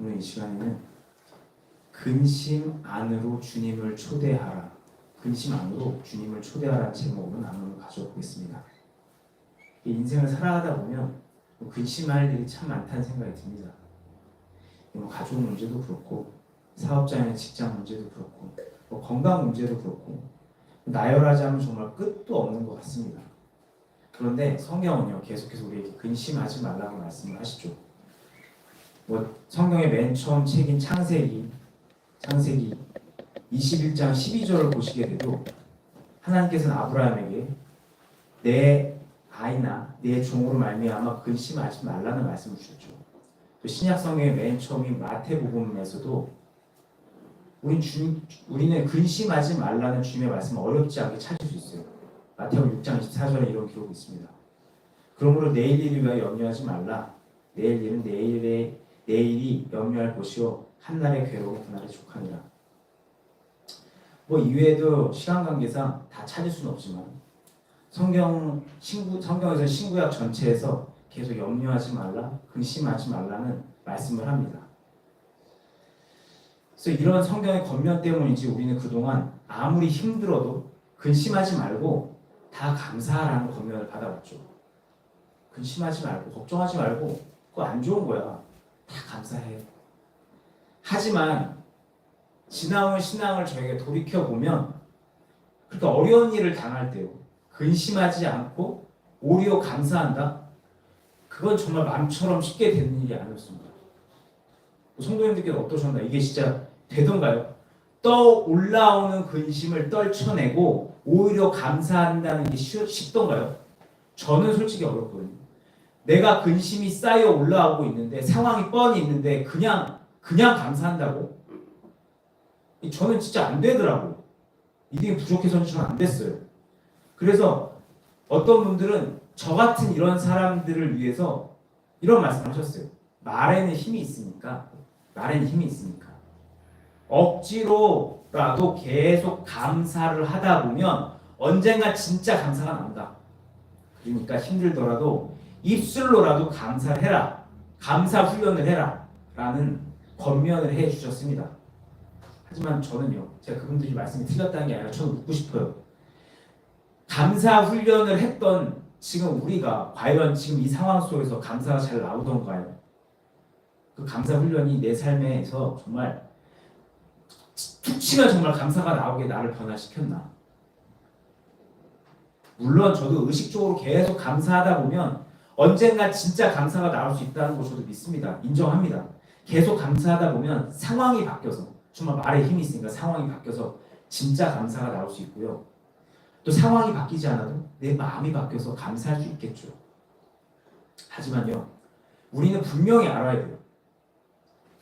오늘 이 시간에는 근심 안으로 주님을 초대하라. 근심 안으로 주님을 초대하라는 제목으로 나눔을 가져보겠습니다. 인생을 살아가다 보면 근심할 일이 참 많다는 생각이 듭니다. 가족 문제도 그렇고, 사업장이나 직장 문제도 그렇고, 건강 문제도 그렇고, 나열하자면 정말 끝도 없는 것 같습니다. 그런데 성경은요, 계속해서 우리에게 근심하지 말라고 말씀을 하시죠. 성경의 맨 처음 책인 창세기 21장 12절을 보시게 돼도 하나님께서는 아브라함에게 내 아이나 내 종으로 말미암아 근심하지 말라는 말씀을 주셨죠. 또 신약 성경의 맨 처음인 마태복음에서도 우리는 근심하지 말라는 주님의 말씀을 어렵지 않게 찾을 수 있어요. 마태복음 6장 24절에 이런 기록이 있습니다. 그러므로 내일 일을 위하여 염려하지 말라. 내일 일은 내일이 염려할 것이요 한날의 괴로움은 그날의 족하니라. 이외에도 시간 관계상 다 찾을 수는 없지만 성경에서 신구약 전체에서 계속 염려하지 말라, 근심하지 말라는 말씀을 합니다. 그래서 이런 성경의 겉면 때문인지 우리는 그동안 아무리 힘들어도 근심하지 말고 다 감사하라는 겉면을 받아왔죠. 근심하지 말고 걱정하지 말고 그거 안 좋은 거야. 다 감사해. 하지만 지나온 신앙을 저에게 돌이켜보면 그렇게 어려운 일을 당할 때요, 근심하지 않고 오히려 감사한다? 그건 정말 마음처럼 쉽게 되는 일이 아니었습니다. 성도님들께서 어떠셨나? 이게 진짜 되던가요? 떠올라오는 근심을 떨쳐내고 오히려 감사한다는 게 쉽던가요? 저는 솔직히 어렵거든요. 내가 근심이 쌓여 올라오고 있는데, 상황이 뻔히 있는데 그냥 감사한다고? 저는 진짜 안 되더라고요. 이게 부족해서는 저는 안 됐어요. 그래서 어떤 분들은 저 같은 이런 사람들을 위해서 이런 말씀을 하셨어요. 말에는 힘이 있으니까 억지로라도 계속 감사를 하다 보면 언젠가 진짜 감사가 나온다. 그러니까 힘들더라도 입술로라도 감사를 해라. 감사 훈련을 해라. 라는 권면을 해주셨습니다. 하지만 저는요, 제가 그분들이 말씀이 틀렸다는 게 아니라 저는 묻고 싶어요. 감사 훈련을 했던 지금 우리가 과연 지금 이 상황 속에서 감사가 잘 나오던가요? 그 감사 훈련이 내 삶에서 정말 툭 치면 정말 감사가 나오게 나를 변화시켰나? 물론 저도 의식적으로 계속 감사하다 보면 언젠가 진짜 감사가 나올 수 있다는 거 저도 믿습니다. 인정합니다. 계속 감사하다 보면 상황이 바뀌어서, 정말 말에 힘이 있으니까 상황이 바뀌어서 진짜 감사가 나올 수 있고요. 또 상황이 바뀌지 않아도 내 마음이 바뀌어서 감사할 수 있겠죠. 하지만요, 우리는 분명히 알아야 돼요.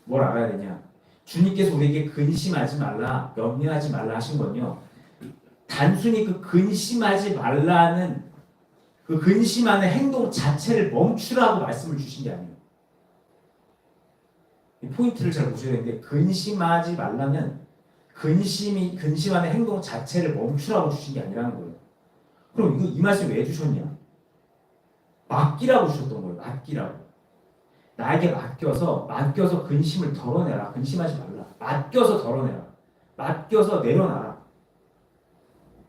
뭘 알아야 되냐? 주님께서 우리에게 근심하지 말라, 염려하지 말라 하신 건요, 단순히 그 근심하지 말라는 그 근심하는 행동 자체를 멈추라고 말씀을 주신 게 아니에요. 이 포인트를 잘 보셔야 되는데, 근심하지 말라는 근심하는 행동 자체를 멈추라고 주신 게 아니라는 거예요. 그럼 이 말씀 왜 주셨냐? 맡기라고 주셨던 거예요. 맡기라고. 나에게 맡겨서 근심을 덜어내라. 근심하지 말라. 맡겨서 덜어내라. 맡겨서 내려놔라.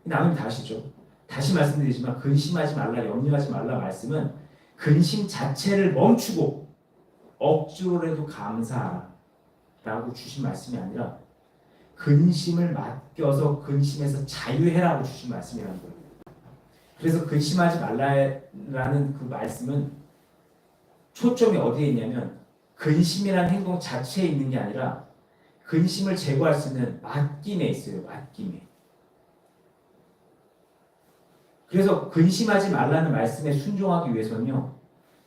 나눔이 다 아시죠? 다시 말씀드리지만 근심하지 말라, 염려하지 말라 말씀은 근심 자체를 멈추고 억지로라도 감사하라 라고 주신 말씀이 아니라 근심을 맡겨서 근심에서 자유해라고 주신 말씀이라는 거예요. 그래서 근심하지 말라라는 그 말씀은 초점이 어디에 있냐면 근심이라는 행동 자체에 있는 게 아니라 근심을 제거할 수 있는 맡김에 있어요. 맡김에. 그래서 근심하지 말라는 말씀에 순종하기 위해서는요,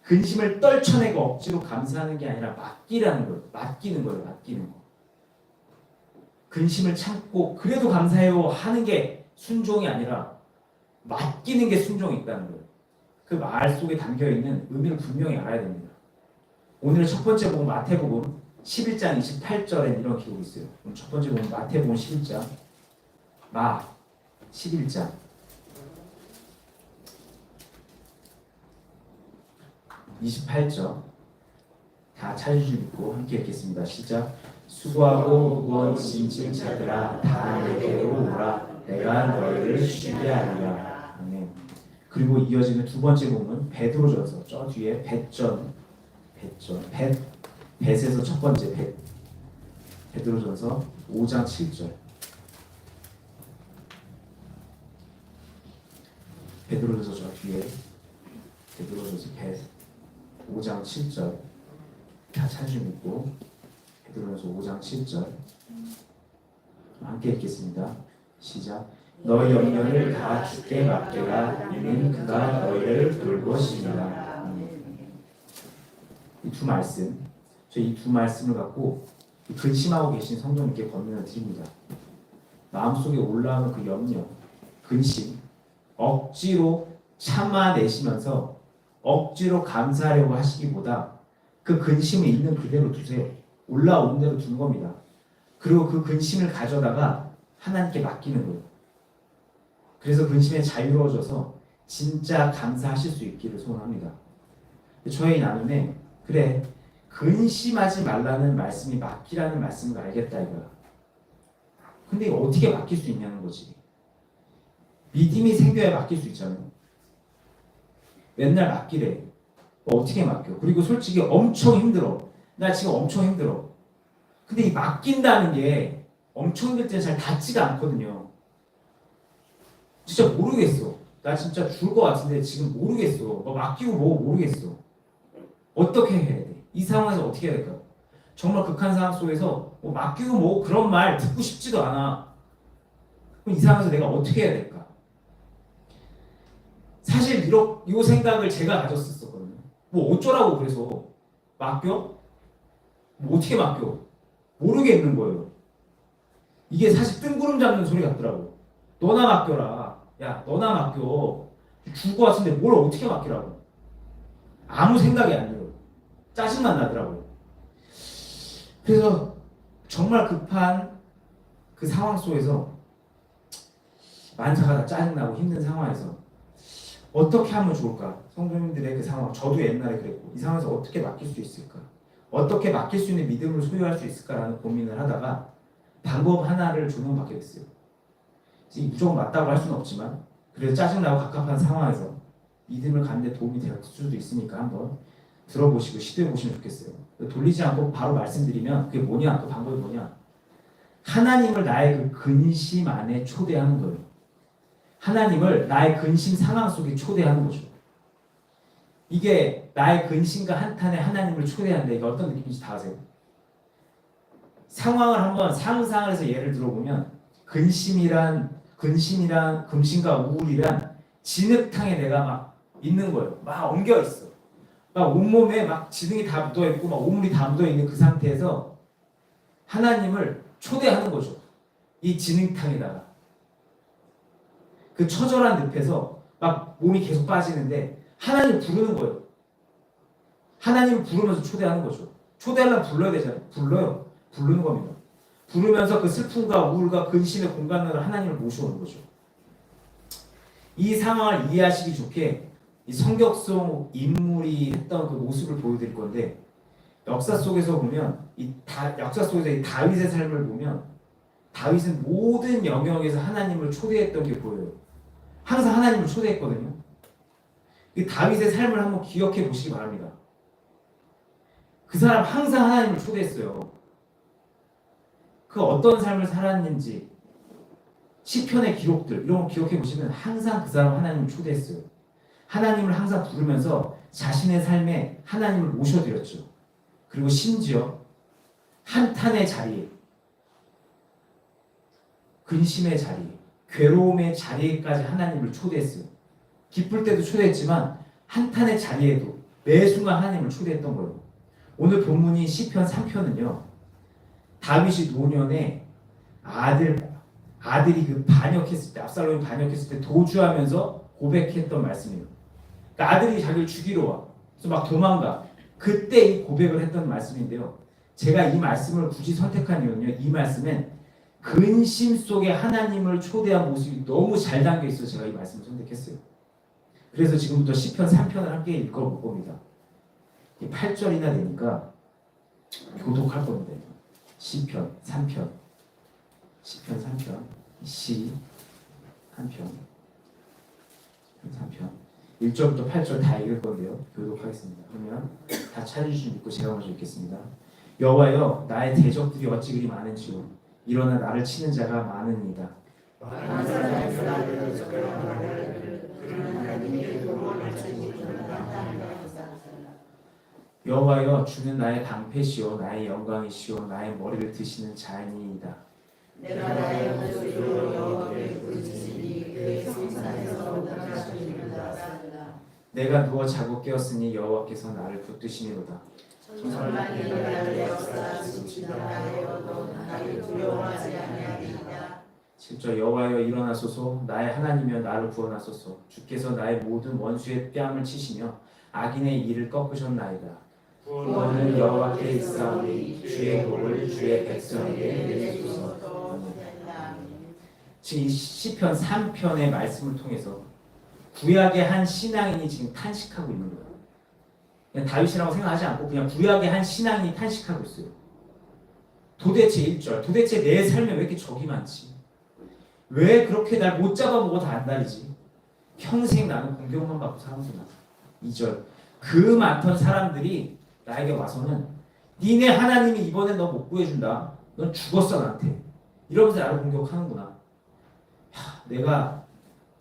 근심을 떨쳐내고 억지로 감사하는 게 아니라 맡기라는 거예요. 맡기는 거예요. 맡기는 거. 근심을 참고 그래도 감사해요 하는 게 순종이 아니라 맡기는 게 순종이 있다는 거예요. 그 말 속에 담겨있는 의미를 분명히 알아야 됩니다. 오늘의 첫 번째 복음 마태복음 11장 28절에 이런 기록이 있어요. 그럼 첫 번째 복음 마태복음 11장 11장 28절 다 찾으실 믿고 함께 읽겠습니다. 시작. 수고하고 무거운 짐진 자들아 다 내게로 오라. 내가 너희를 쉬게 하리라. 아멘. 그리고 이어지는 두 번째 본문 베드로전서 저 뒤에 벳에서 첫 번째 베드로전서 5장 7절. 베드로전서 저 뒤에 베드로전서 5장 7절 다 찾으시면 있고 베드로전서 5장 7절 함께 읽겠습니다. 시작. 너희 염려를 다 주께 맡겨라. 이는 그가 너희를 돌보시리라. 이 두 말씀, 저 이 두 말씀을 갖고 근심하고 계신 성도님께 권면을 드립니다. 마음속에 올라오는 그 염려, 근심, 억지로 참아내시면서 억지로 감사하려고 하시기보다 그 근심을 있는 그대로 두세요. 올라오는 대로 두는 겁니다. 그리고 그 근심을 가져다가 하나님께 맡기는 거예요. 그래서 근심에 자유로워져서 진짜 감사하실 수 있기를 소원합니다. 저희 나눔에 그래 근심하지 말라는 말씀이 맡기라는 말씀을 알겠다 이거야. 근데 이거 어떻게 맡길 수 있냐는 거지. 믿음이 생겨야 맡길 수 있잖아요. 맨날 맡기래. 어떻게 맡겨? 그리고 솔직히 엄청 힘들어. 나 지금 엄청 힘들어. 근데 이 맡긴다는 게 엄청 힘들 때는 잘 닿지가 않거든요. 진짜 모르겠어. 나 진짜 죽을 것 같은데 지금 모르겠어. 맡기고 뭐 모르겠어. 어떻게 해야 돼? 이 상황에서 어떻게 해야 될까요? 정말 극한 상황 속에서 맡기고 뭐 그런 말 듣고 싶지도 않아. 그럼 이 상황에서 내가 어떻게 해야 될까? 사실 이 생각을 제가 가졌었거든요. 뭐 어쩌라고 그래서 맡겨? 뭐 어떻게 맡겨? 모르겠는 거예요. 이게 사실 뜬구름 잡는 소리 같더라고. 너나 맡겨라. 야, 너나 맡겨. 죽을 것 같은데 뭘 어떻게 맡기라고. 아무 생각이 안 들어요. 짜증만 나더라고요. 그래서 정말 급한 그 상황 속에서 만사가 다 짜증나고 힘든 상황에서 어떻게 하면 좋을까? 성도님들의 그 상황, 저도 옛날에 그랬고 이 상황에서 어떻게 맡길 수 있을까? 어떻게 맡길 수 있는 믿음을 소유할 수 있을까라는 고민을 하다가 방법 하나를 조명받게 됐어요. 무조건 맞다고 할 수는 없지만 그래서 짜증나고 갑갑한 상황에서 믿음을 갖는 데 도움이 될 수도 있으니까 한번 들어보시고 시도해보시면 좋겠어요. 돌리지 않고 바로 말씀드리면 그게 뭐냐? 그 방법이 뭐냐? 하나님을 나의 그 근심 안에 초대하는 거예요. 하나님을 나의 근심 상황 속에 초대하는 거죠. 이게 나의 근심과 한탄에 하나님을 초대하는데 이게 어떤 느낌인지 다 아세요? 상황을 한번 상상을 해서 예를 들어보면 근심과 우울이란 진흙탕에 내가 막 있는 거예요. 막 엉겨 있어. 막 온몸에 막 지능이 다 묻어 있고 막 오물이 다 묻어 있는 그 상태에서 하나님을 초대하는 거죠. 이 진흙탕에다가 그 처절한 늪에서 막 몸이 계속 빠지는데 하나님을 부르는 거예요. 하나님을 부르면서 초대하는 거죠. 초대하려면 불러야 되잖아요. 불러요. 부르는 겁니다. 부르면서 그 슬픔과 우울과 근심의 공간으로 하나님을 모셔오는 거죠. 이 상황을 이해하시기 좋게 이 성경 속 인물이 했던 그 모습을 보여드릴 건데 역사 속에서 보면 역사 속에서 이 다윗의 삶을 보면 다윗은 모든 영역에서 하나님을 초대했던 게 보여요. 항상 하나님을 초대했거든요. 이 다윗의 삶을 한번 기억해 보시기 바랍니다. 그 사람 항상 하나님을 초대했어요. 그 어떤 삶을 살았는지 시편의 기록들 이런 거 기억해 보시면 항상 그 사람 하나님을 초대했어요. 하나님을 항상 부르면서 자신의 삶에 하나님을 모셔드렸죠. 그리고 심지어 한탄의 자리에, 근심의 자리에, 괴로움의 자리에까지 하나님을 초대했어요. 기쁠 때도 초대했지만 한탄의 자리에도 매 순간 하나님을 초대했던 거예요. 오늘 본문이 시편 3편은요. 다윗이 노년에 아들이 그 반역했을 때, 압살롬이 반역했을 때 도주하면서 고백했던 말씀이에요. 그러니까 아들이 자기를 죽이러 와. 그래서 막 도망가. 그때 이 고백을 했던 말씀인데요. 제가 이 말씀을 굳이 선택한 이유는요. 이 말씀은 근심 속에 하나님을 초대한 모습이 너무 잘 담겨 있어서 제가 이 말씀을 선택했어요. 그래서 지금부터 시편 3편을 함께 읽어볼 겁니다. 8절이나 되니까 교독할 건데 시편 3편 시편 3편 시 3편 3편 1절부터 8절 다 읽을 건데요. 교독하겠습니다. 그러면 다 찾으시면 믿고 제가 먼저 읽겠습니다. 여호와여 나의 대적들이 어찌 그리 많은지요 일어나 나를 치는 자가 많으니이다. 여호와여 주는 나의 방패시요 나의 영광이시요 나의 머리를 드시는 자니이다. 내가 나의 목소리로 여호와를 부르짖으니 그의 성산에서 응답하시리로다. 내가 누워 자고 깨었으니 여호와께서 나를 붙드시니로다. 천만이 나를 역사하시니라 하여도 나를 두려워하지 아니하리이다. 7절 여호와여 일어나소서 나의 하나님이여 나를 구원하소서 주께서 나의 모든 원수의 뺨을 치시며 악인의 이를 꺾으셨나이다. 구원은 여호와께 있사오니 주의 복을 주의 백성에게 내리소서. 지금 이 시편 3편의 말씀을 통해서 구약의 한 신앙인이 지금 탄식하고 있는 거예요. 그냥 다윗이라고 생각하지 않고 그냥 구약의 한 신앙인이 탄식하고 있어요. 도대체 1절 도대체 내 삶에 왜 이렇게 적이 많지? 왜 그렇게 날 못 잡아먹어 다 안달이지? 평생 나는 공격만 받고 사는구나. 2절 그 많던 사람들이 나에게 와서는 니네 하나님이 이번에 너 못 구해준다. 넌 죽었어 나한테. 이러면서 나를 공격하는구나. 내가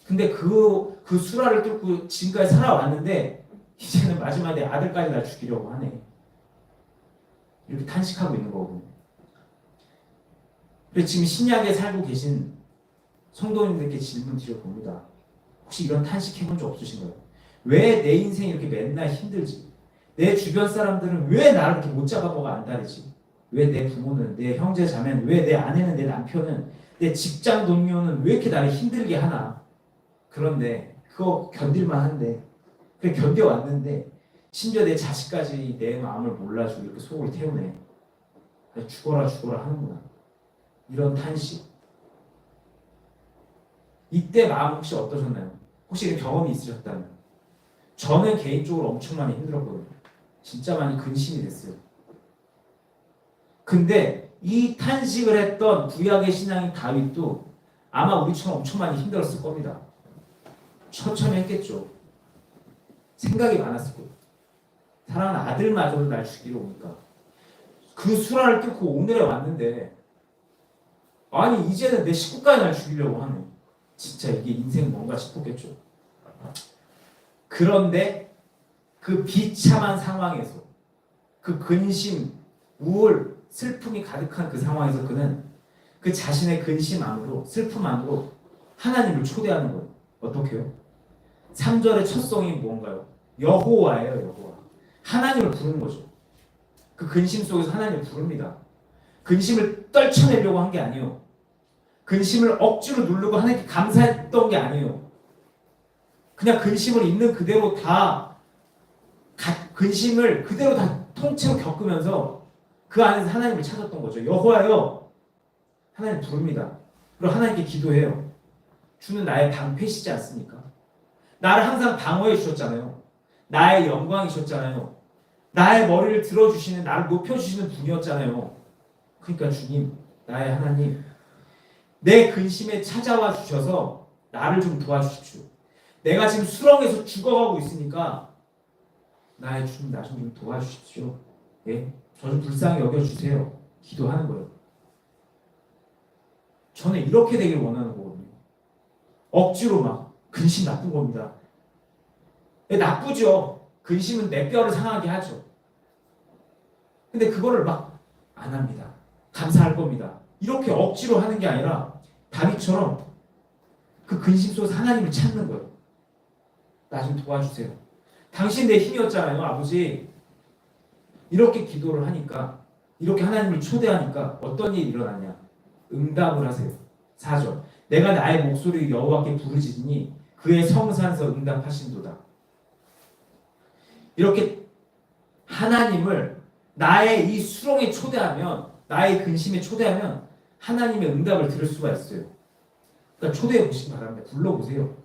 근데 그 수라를 뚫고 지금까지 살아왔는데 이제는 마지막에 아들까지 날 죽이려고 하네. 이렇게 탄식하고 있는 거고. 그래서 지금 신약에 살고 계신 성도님들께 질문 드려봅니다. 혹시 이런 탄식 해본 적 없으신가요? 왜 내 인생이 이렇게 맨날 힘들지? 내 주변 사람들은 왜 나를 이렇게 못 잡아먹어 안달이지? 왜 내 부모는, 내 형제 자매는, 왜 내 아내는, 내 남편은, 내 직장 동료는 왜 이렇게 나를 힘들게 하나? 그런데 그거 견딜만 한데 그래 견뎌왔는데 심지어 내 자식까지 내 마음을 몰라주고 이렇게 속을 태우네. 죽어라 하는구나. 이런 탄식. 이때 마음 혹시 어떠셨나요? 혹시 이런 경험이 있으셨다면? 저는 개인적으로 엄청 많이 힘들었거든요. 진짜 많이 근심이 됐어요. 근데 이 탄식을 했던 구약의 신앙인 다윗도 아마 우리처럼 엄청 많이 힘들었을 겁니다. 처참했겠죠. 생각이 많았을 거예요. 사랑하는 아들마저도 날 죽이러 오니까 그 수라를 뚫고 오늘에 왔는데 아니 이제는 내 식구까지 날 죽이려고 하네. 진짜 이게 인생 뭔가 싶었겠죠. 그런데 그 비참한 상황에서 그 근심, 우울, 슬픔이 가득한 그 상황에서 그는 그 자신의 근심 안으로 슬픔 안으로 하나님을 초대하는 거예요. 어떻게요? 3절의 첫 성이 뭔가요? 여호와예요. 여호와. 하나님을 부르는 거죠. 그 근심 속에서 하나님을 부릅니다. 근심을 떨쳐내려고 한 게 아니에요. 근심을 억지로 누르고 하나님께 감사했던 게 아니에요. 그냥 근심을 있는 그대로 근심을 그대로 다 통째로 겪으면서 그 안에서 하나님을 찾았던 거죠. 여호와여 하나님 부릅니다. 그리고 하나님께 기도해요. 주는 나의 방패시지 않습니까? 나를 항상 방어해 주셨잖아요. 나의 영광이셨잖아요. 나의 머리를 들어주시는 나를 높여주시는 분이었잖아요. 그러니까 주님 나의 하나님 내 근심에 찾아와 주셔서 나를 좀 도와주십시오. 내가 지금 수렁에서 죽어가고 있으니까 나의 주님 나 좀 도와주십시오. 예? 저 좀 불쌍히 여겨주세요. 기도하는 거예요. 저는 이렇게 되길 원하는 거거든요. 억지로 막 근심 나쁜 겁니다. 예, 나쁘죠. 근심은 내 뼈를 상하게 하죠. 근데 그거를 막 안 합니다. 감사할 겁니다. 이렇게 억지로 하는 게 아니라 다윗처럼 그 근심 속에서 하나님을 찾는 거예요. 나 좀 도와주세요. 당신 내 힘이었잖아요, 아버지. 이렇게 기도를 하니까, 이렇게 하나님을 초대하니까 어떤 일이 일어났냐? 응답을 하세요. 4절. 내가 나의 목소리 여호와께 부르짖으니 그의 성산에서 응답하신도다. 이렇게 하나님을 나의 이 수렁에 초대하면, 나의 근심에 초대하면 하나님의 응답을 들을 수가 있어요. 그러니까 초대해 보시기 바랍니다. 불러보세요.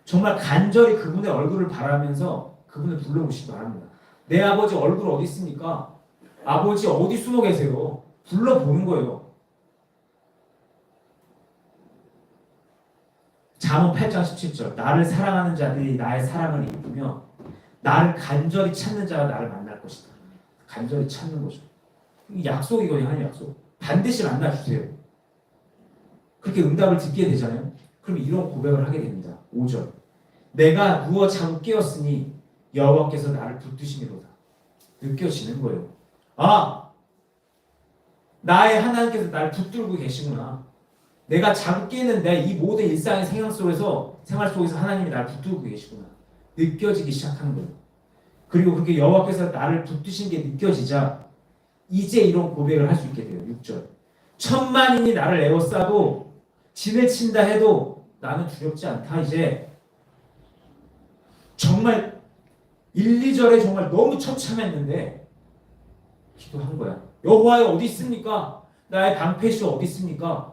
정말 간절히 그분의 얼굴을 바라면서 그분을 불러보시기 바랍니다. 내 아버지 얼굴 어디 있습니까? 아버지 어디 숨어 계세요? 불러보는 거예요. 잠언 8장 17절. 나를 사랑하는 자들이 나의 사랑을 입으며 나를 간절히 찾는 자가 나를 만날 것이다. 간절히 찾는 거죠. 이 약속이거든요. 하나님 약속. 반드시 만나주세요. 그렇게 응답을 듣게 되잖아요. 그럼 이런 고백을 하게 됩니다. 5절. 내가 누워 자고 깨었으니 여호와께서 나를 붙드시미로다. 느껴지는 거예요. 아, 나의 하나님께서 나를 붙들고 계시구나. 내가 자고 깨는데 이 모든 일상의 생활 속에서 하나님이 나를 붙들고 계시구나. 느껴지기 시작하는 거예요. 그리고 그렇게 여호와께서 나를 붙드신 게 느껴지자 이제 이런 고백을 할 수 있게 돼요. 6절. 천만인이 나를 에워싸도 진을 친다 해도 나는 두렵지 않다. 이제 정말 1, 2절에 정말 너무 처참했는데 기도한 거야. 여호와여 어디 있습니까? 나의 방패시 어디 있습니까?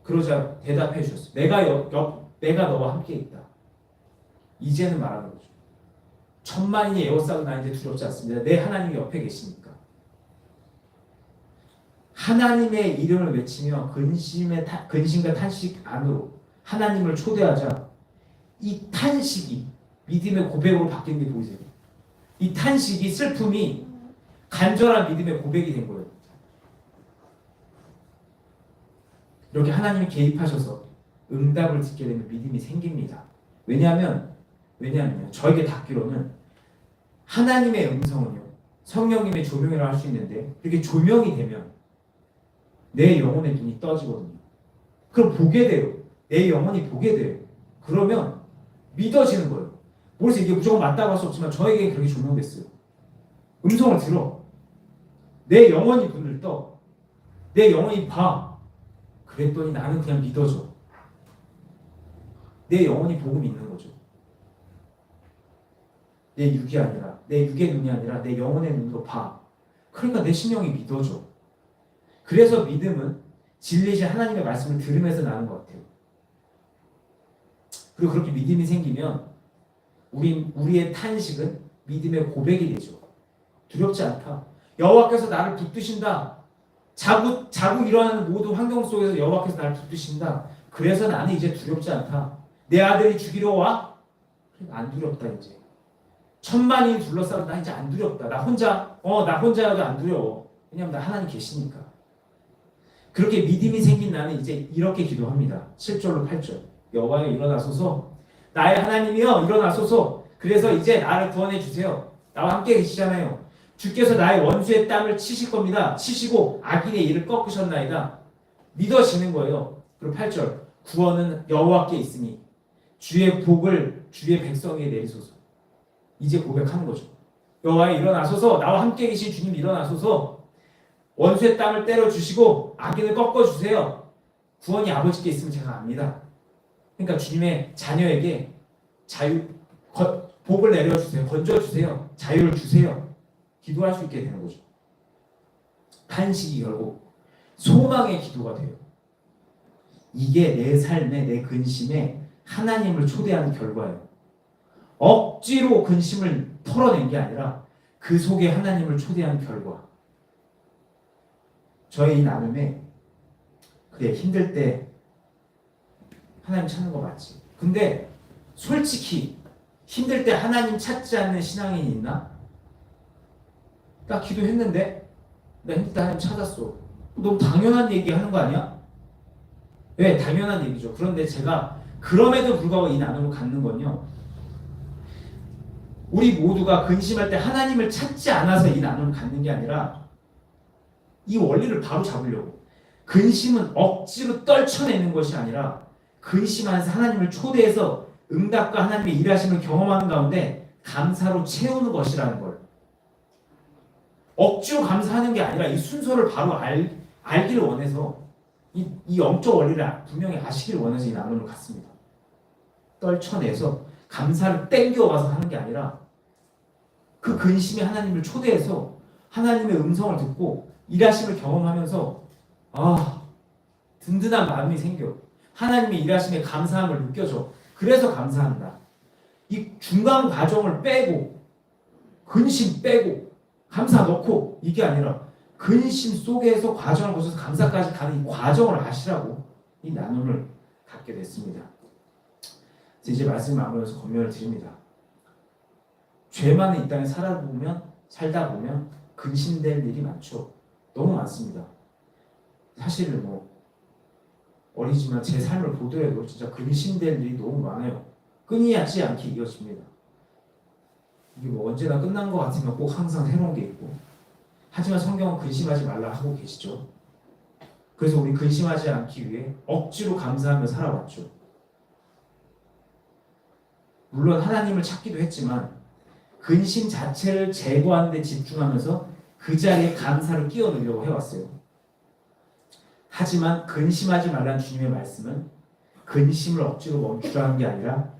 그러자 대답해 주셨어. 내가 너와 함께 있다. 이제는 말하는 거죠. 천만인이 에워싸도 나 이제 두렵지 않습니다. 내 하나님이 옆에 계시니까. 하나님의 이름을 외치며 근심과 탄식 안으로 하나님을 초대하자 이 탄식이 믿음의 고백으로 바뀐 게 보이세요? 이 탄식이 슬픔이 간절한 믿음의 고백이 된 거예요. 이렇게 하나님이 개입하셔서 응답을 듣게 되면 믿음이 생깁니다. 왜냐하면 저에게 닿기로는 하나님의 음성은요 성령님의 조명이라고 할 수 있는데 이렇게 조명이 되면 내 영혼의 눈이 떠지거든요. 그럼 보게 돼요. 내 영혼이 보게 돼요. 그러면 믿어지는 거예요. 모르겠어요. 이게 무조건 맞다고 할 수 없지만 저에게 그렇게 조명됐어요. 음성을 들어. 내 영혼이 눈을 떠. 내 영혼이 봐. 그랬더니 나는 그냥 믿어져. 내 영혼이 복음 있는 거죠. 내 육의 눈이 아니라 내 영혼의 눈으로 봐. 그러니까 내 심령이 믿어져. 그래서 믿음은 진리신 하나님의 말씀을 들으면서 나는 것 같아요. 그리고 그렇게 믿음이 생기면 우리의 탄식은 믿음의 고백이 되죠. 두렵지 않다. 여호와께서 나를 붙드신다. 자고 일어나는 모든 환경 속에서 여호와께서 나를 붙드신다. 그래서 나는 이제 두렵지 않다. 내 아들이 죽이러 와? 안 두렵다 이제. 천만인이 둘러싸도 나 이제 안 두렵다. 나 혼자여도 안 두려워. 왜냐하면 나 하나님 계시니까. 그렇게 믿음이 생긴 나는 이제 이렇게 기도합니다. 7절로 8절. 여호와여 일어나소서. 나의 하나님이여 일어나소서. 그래서 이제 나를 구원해 주세요. 나와 함께 계시잖아요. 주께서 나의 원수의 땀을 치실 겁니다. 치시고 악인의 일을 꺾으셨나이다. 믿어지는 거예요. 그리고 8절. 구원은 여호와께 있으니 주의 복을 주의 백성 위에 내리소서. 이제 고백하는 거죠. 여호와여 일어나소서. 나와 함께 계신 주님 일어나소서. 원수의 땀을 때려주시고 악인을 꺾어주세요. 구원이 아버지께 있으면 제가 압니다. 그러니까 주님의 자녀에게 복을 내려주세요. 건져주세요. 자유를 주세요. 기도할 수 있게 되는 거죠. 탄식이 결국 소망의 기도가 돼요. 이게 내 삶에 내 근심에 하나님을 초대하는 결과예요. 억지로 근심을 털어낸 게 아니라 그 속에 하나님을 초대하는 결과. 저의 이 나눔에 그래 힘들 때 하나님 찾는 거 맞지. 근데 솔직히 힘들 때 하나님 찾지 않는 신앙인이 있나? 나 기도했는데 나 힘들 때 하나님 찾았어. 너무 당연한 얘기 하는 거 아니야? 왜? 당연한 얘기죠. 그런데 제가 그럼에도 불구하고 이 나눔을 갖는 건요. 우리 모두가 근심할 때 하나님을 찾지 않아서 이 나눔을 갖는 게 아니라 이 원리를 바로 잡으려고. 근심은 억지로 떨쳐내는 것이 아니라 근심하면서 하나님을 초대해서 응답과 하나님의 일하심을 경험하는 가운데 감사로 채우는 것이라는 걸. 억지로 감사하는 게 아니라 이 순서를 바로 알기를 원해서 이 영적 원리를 분명히 아시기를 원해서 이 나눔을 갖습니다. 떨쳐내서 감사를 땡겨와서 하는 게 아니라 그 근심이 하나님을 초대해서 하나님의 음성을 듣고 일하심을 경험하면서 든든한 마음이 생겨. 하나님의 일하심에 감사함을 느껴져. 그래서 감사한다. 이 중간 과정을 빼고 근심 빼고 감사 넣고 이게 아니라 근심 속에서 과정을 거쳐서 감사까지 가는 이 과정을 아시라고 이 나눔을 갖게 됐습니다. 이제 말씀 마무리해서 권면을 드립니다. 죄 많은 이 땅에 살다 보면 근심될 일이 많죠. 너무 많습니다. 사실 뭐 어리지만 제 삶을 보더라도 진짜 근심될 일이 너무 많아요. 끊이지 않게 이어집니다. 이게 뭐 언제나 끝난 것 같으면 꼭 항상 새로운 게 있고, 하지만 성경은 근심하지 말라 하고 계시죠. 그래서 우리 근심하지 않기 위해 억지로 감사하며 살아왔죠. 물론 하나님을 찾기도 했지만 근심 자체를 제거하는 데 집중하면서 그 자리에 감사를 끼워 넣으려고 해왔어요. 하지만 근심하지 말라는 주님의 말씀은 근심을 억지로 멈추라는 게 아니라,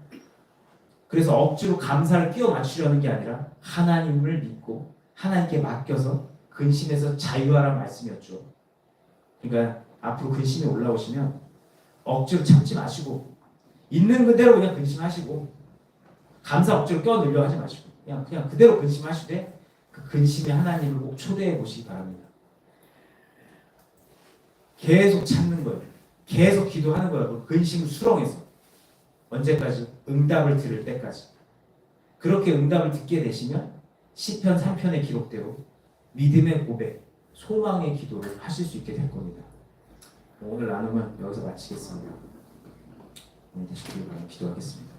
그래서 억지로 감사를 끼워 맞추려는 게 아니라 하나님을 믿고 하나님께 맡겨서 근심에서 자유하라는 말씀이었죠. 그러니까 앞으로 근심이 올라오시면 억지로 참지 마시고 있는 그대로 그냥 근심하시고 감사 억지로 껴넣으려 하지 마시고 그냥 그대로 근심하시되 그 근심에 하나님을 꼭 초대해 보시기 바랍니다. 계속 찾는 거예요. 계속 기도하는 거예요. 그 근심을 수렁해서 언제까지? 응답을 들을 때까지. 그렇게 응답을 듣게 되시면 시편 3편의 기록대로 믿음의 고백, 소망의 기도를 하실 수 있게 될 겁니다. 오늘 나눔은 여기서 마치겠습니다. 오늘 다시 기도하겠습니다.